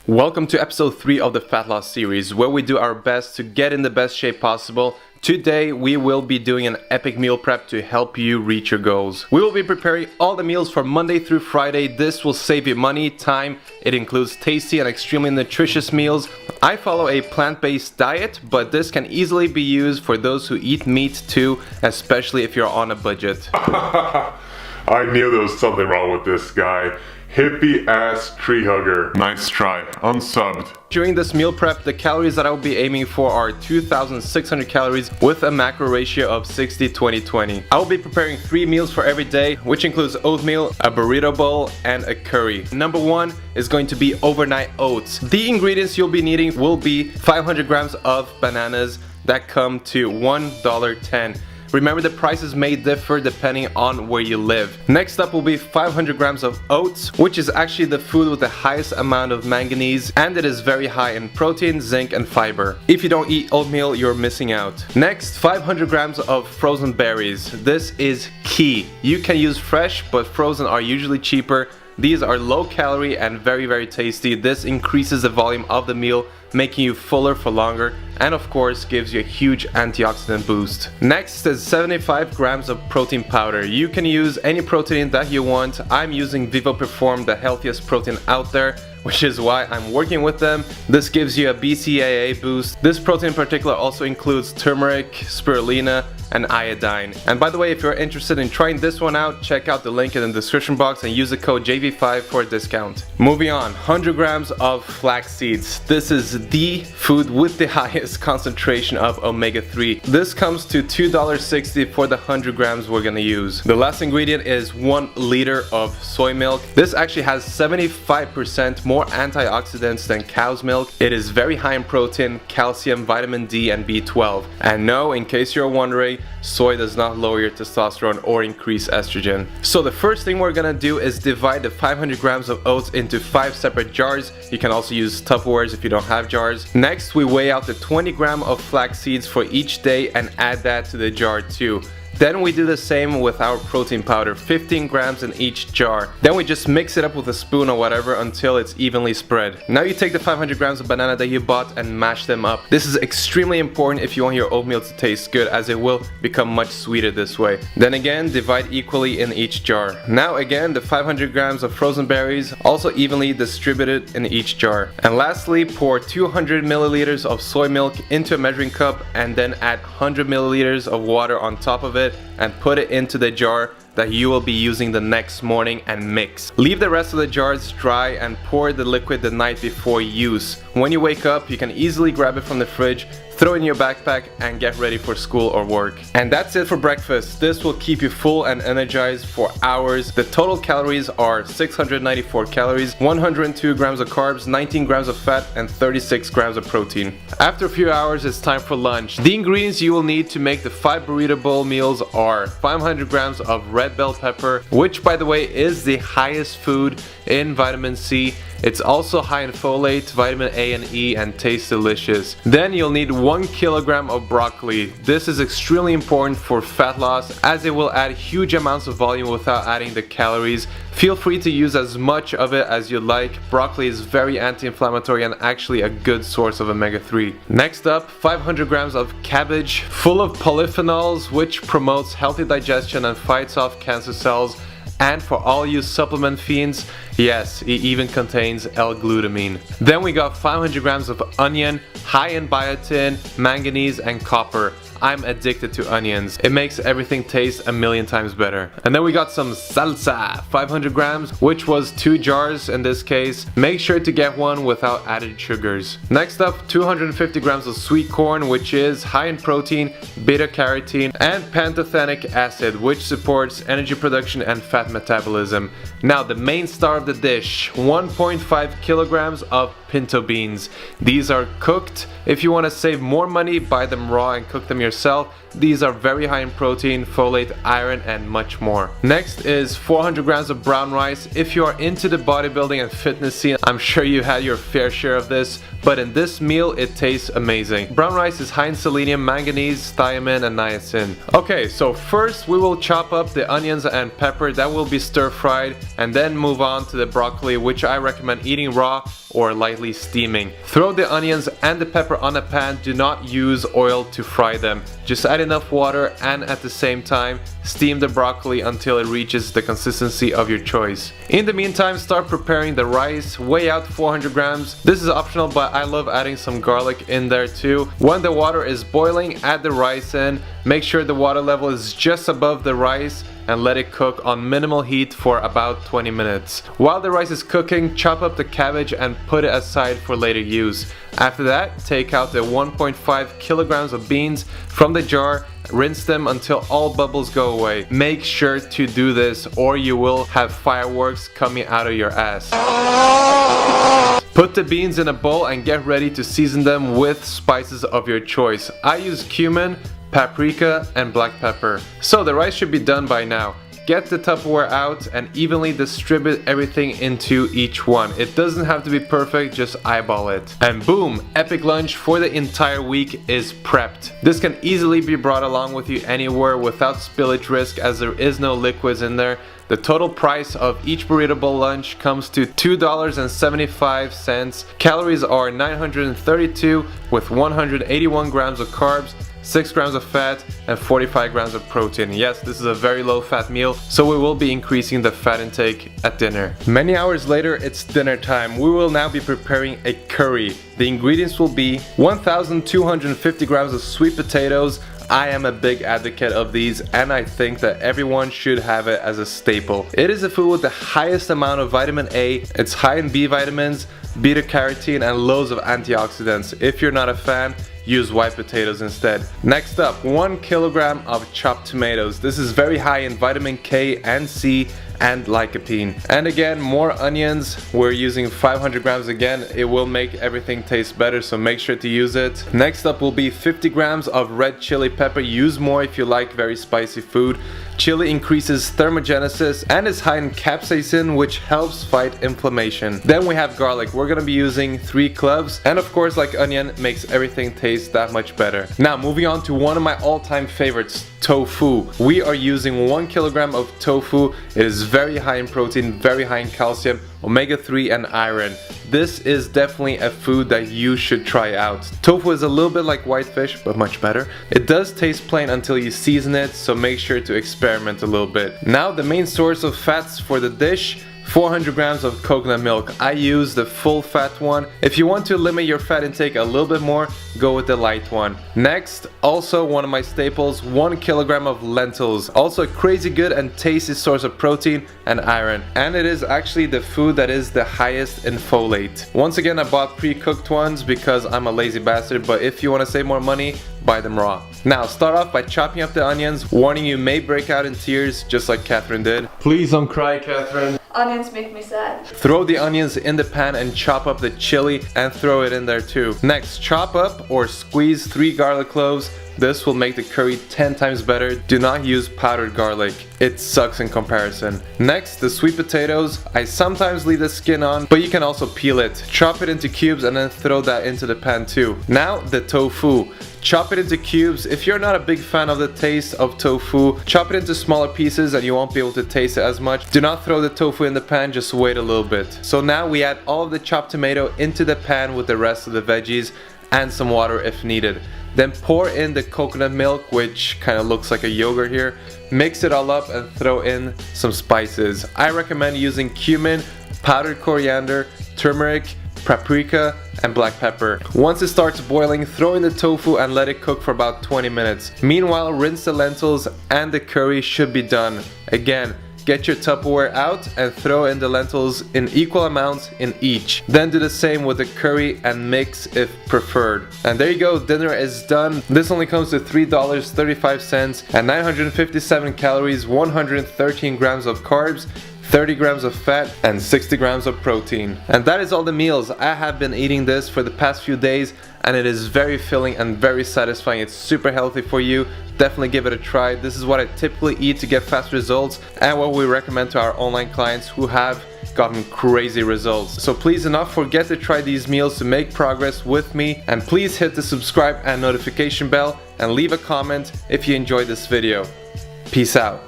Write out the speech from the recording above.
Welcome to episode 3 of the Fat Loss series, where we do our best to get in the best shape possible. Today we will be doing an epic meal prep to help you reach your goals. We will be preparing all the meals for Monday through Friday. This will save you money, time. It includes tasty and extremely nutritious meals. I follow a plant-based diet, but this can easily be used for those who eat meat too, especially if you're on a budget. I knew there was something wrong with this guy. Hippie ass tree hugger. Nice try. Unsubbed. During this meal prep, the calories that I will be aiming for are 2,600 calories with a macro ratio of 60-20-20. I will be preparing 3 meals for every day, which includes oatmeal, a burrito bowl, and a curry. Number 1 is going to be overnight oats. The ingredients you'll be needing will be 500 grams of bananas that come to $1.10. Remember, the prices may differ depending on where you live. Next up will be 500 grams of oats, which is actually the food with the highest amount of manganese, and it is very high in protein, zinc, and fiber. If you don't eat oatmeal, you're missing out. Next, 500 grams of frozen berries. This is key. You can use fresh, but frozen are usually cheaper. These are low calorie and very tasty. This increases the volume of the meal, making you fuller for longer, and of course gives you a huge antioxidant boost. Next is 75 grams of protein powder. You can use any protein that you want. I'm using Vivo Perform, the healthiest protein out there, which is why I'm working with them. This gives you a BCAA boost. This protein in particular also includes turmeric, spirulina, and iodine. And by the way, if you're interested in trying this one out, check out the link in the description box and use the code JV5 for a discount. Moving on, 100 grams of flax seeds. This is the food with the highest concentration of omega-3. This comes to $2.60 for the 100 grams we're gonna use. The last ingredient is 1 liter of soy milk. This actually has 75% more antioxidants than cow's milk. It is very high in protein, calcium, vitamin D, and B12. And no, in case you're wondering, soy does not lower your testosterone or increase estrogen. So the first thing we're gonna do is divide the 500 grams of oats into 5 separate jars. You can also use Tupperwares if you don't have jars. Next, we weigh out the 20 grams of flax seeds for each day and add that to the jar too. Then we do the same with our protein powder, 15 grams in each jar. Then we just mix it up with a spoon or whatever until it's evenly spread. Now you take the 500 grams of banana that you bought and mash them up. This is extremely important if you want your oatmeal to taste good, as it will become much sweeter this way. Then again, divide equally in each jar. Now again, the 500 grams of frozen berries, also evenly distributed in each jar. And lastly, pour 200 milliliters of soy milk into a measuring cup and then add 100 milliliters of water on top of it and put it into the jar that you will be using the next morning and mix. Leave the rest of the jars dry and pour the liquid the night before use. When you wake up, you can easily grab it from the fridge, throw it in your backpack, and get ready for school or work. And that's it for breakfast. This will keep you full and energized for hours. The total calories are 694 calories, 102 grams of carbs, 19 grams of fat, and 36 grams of protein. After a few hours, it's time for lunch. The ingredients you will need to make the 5 burrito bowl meals are 500 grams of red bell pepper, which by the way is the highest food in vitamin C. It's also high in folate, vitamin A and E, and tastes delicious. Then you'll need 1 kilogram of broccoli. This is extremely important for fat loss, as it will add huge amounts of volume without adding the calories. Feel free to use as much of it as you like. Broccoli is very anti-inflammatory and actually a good source of omega-3. Next up, 500 grams of cabbage, full of polyphenols, which promotes healthy digestion and fights off cancer cells. And for all you supplement fiends, yes, it even contains L-glutamine. Then we got 500 grams of onion, high in biotin, manganese, and copper. I'm addicted to onions. It makes everything taste a million times better. And then we got some salsa, 500 grams, which was 2 jars in this case. Make sure to get one without added sugars. Next up, 250 grams of sweet corn, which is high in protein, beta-carotene, and pantothenic acid, which supports energy production and fat metabolism. Now the main star of the dish, 1.5 kilograms of pinto beans. These are cooked. If you want to save more money, buy them raw and cook them yourself. These are very high in protein, folate, iron, and much more. Next is 400 grams of brown rice. If you are into the bodybuilding and fitness scene, I'm sure you had your fair share of this, but in this meal it tastes amazing. Brown rice is high in selenium, manganese, thiamine, and niacin. Okay, so first we will chop up the onions and pepper. That will be stir fried, and then move on to the broccoli, which I recommend eating raw or lightly steaming. Throw the onions and the pepper on a pan. Do not use oil to fry them. Just add enough water and at the same time steam the broccoli until it reaches the consistency of your choice. In the meantime, start preparing the rice. Weigh out 400 grams. This is optional, but I love adding some garlic in there too. When the water is boiling, add the rice in. Make sure the water level is just above the rice and let it cook on minimal heat for about 20 minutes. While the rice is cooking, chop up the cabbage and put it aside for later use. After that, take out the 1.5 kilograms of beans from the jar. Rinse them until all bubbles go away. Make sure to do this or you will have fireworks coming out of your ass. Put the beans in a bowl and get ready to season them with spices of your choice. I use cumin, paprika, and black pepper. So the rice should be done by now. Get the Tupperware out and evenly distribute everything into each one. It doesn't have to be perfect, just eyeball it. And boom, epic lunch for the entire week is prepped. This can easily be brought along with you anywhere without spillage risk, as there is no liquids in there. The total price of each burrito bowl lunch comes to $2.75. Calories are 932 with 181 grams of carbs, 6 grams of fat, and 45 grams of protein. Yes, this is a very low fat meal, so we will be increasing the fat intake at dinner. Many hours later, it's dinner time. We will now be preparing a curry. The ingredients will be 1,250 grams of sweet potatoes. I am a big advocate of these and I think that everyone should have it as a staple. It is a food with the highest amount of vitamin A. It's high in B vitamins, beta carotene, and loads of antioxidants. If you're not a fan, use white potatoes instead. Next up, 1 kilogram of chopped tomatoes. This is very high in vitamin K and C and lycopene. And again, more onions. We're using 500 grams again. It will make everything taste better, so make sure to use it. Next up will be 50 grams of red chili pepper. Use more if you like very spicy food. Chili increases thermogenesis and is high in capsaicin, which helps fight inflammation. Then we have garlic. We're gonna be using 3 cloves, and of course, like onion, makes everything taste that much better. Now moving on to one of my all-time favorites, tofu. We are using 1 kilogram of tofu. It is very high in protein, very high in calcium, omega-3, and iron. This is definitely a food that you should try out. Tofu is a little bit like white fish, but much better. It does taste plain until you season it, so make sure to experiment a little bit. Now the main source of fats for the dish, 400 grams of coconut milk. I use the full fat one. If you want to limit your fat intake a little bit more, go with the light one. Next, also one of my staples, 1 kilogram of lentils. Also a crazy good and tasty source of protein and iron. And it is actually the food that is the highest in folate. Once again, I bought pre-cooked ones because I'm a lazy bastard, but if you want to save more money, buy them raw. Now start off by chopping up the onions. Warning, you may break out in tears just like Catherine did. Please don't cry, Catherine. Onions make me sad. Throw the onions in the pan and chop up the chili and throw it in there too. Next, chop up or squeeze 3 garlic cloves. This will make the curry 10 times better. Do not use powdered garlic. It sucks in comparison. Next, the sweet potatoes. I sometimes leave the skin on, but you can also peel it. Chop it into cubes and then throw that into the pan too. Now, the tofu. Chop it into cubes. If you're not a big fan of the taste of tofu, chop it into smaller pieces and you won't be able to taste it as much. Do not throw the tofu in the pan, just wait a little bit. So now we add all of the chopped tomato into the pan with the rest of the veggies and some water if needed. Then pour in the coconut milk, which kind of looks like a yogurt here. Mix it all up and throw in some spices. I recommend using cumin, powdered coriander, turmeric, paprika, and black pepper. Once it starts boiling, throw in the tofu and let it cook for about 20 minutes. Meanwhile, rinse the lentils and the curry should be done. Again, get your Tupperware out and throw in the lentils in equal amounts in each. Then do the same with the curry and mix if preferred. And there you go, dinner is done. This only comes to $3.35 and 957 calories, 113 grams of carbs, 30 grams of fat, and 60 grams of protein. And that is all the meals. I have been eating this for the past few days and it is very filling and very satisfying. It's super healthy for you. Definitely give it a try. This is what I typically eat to get fast results and what we recommend to our online clients who have gotten crazy results. So please do not forget to try these meals to make progress with me, and please hit the subscribe and notification bell and leave a comment if you enjoyed this video. Peace out.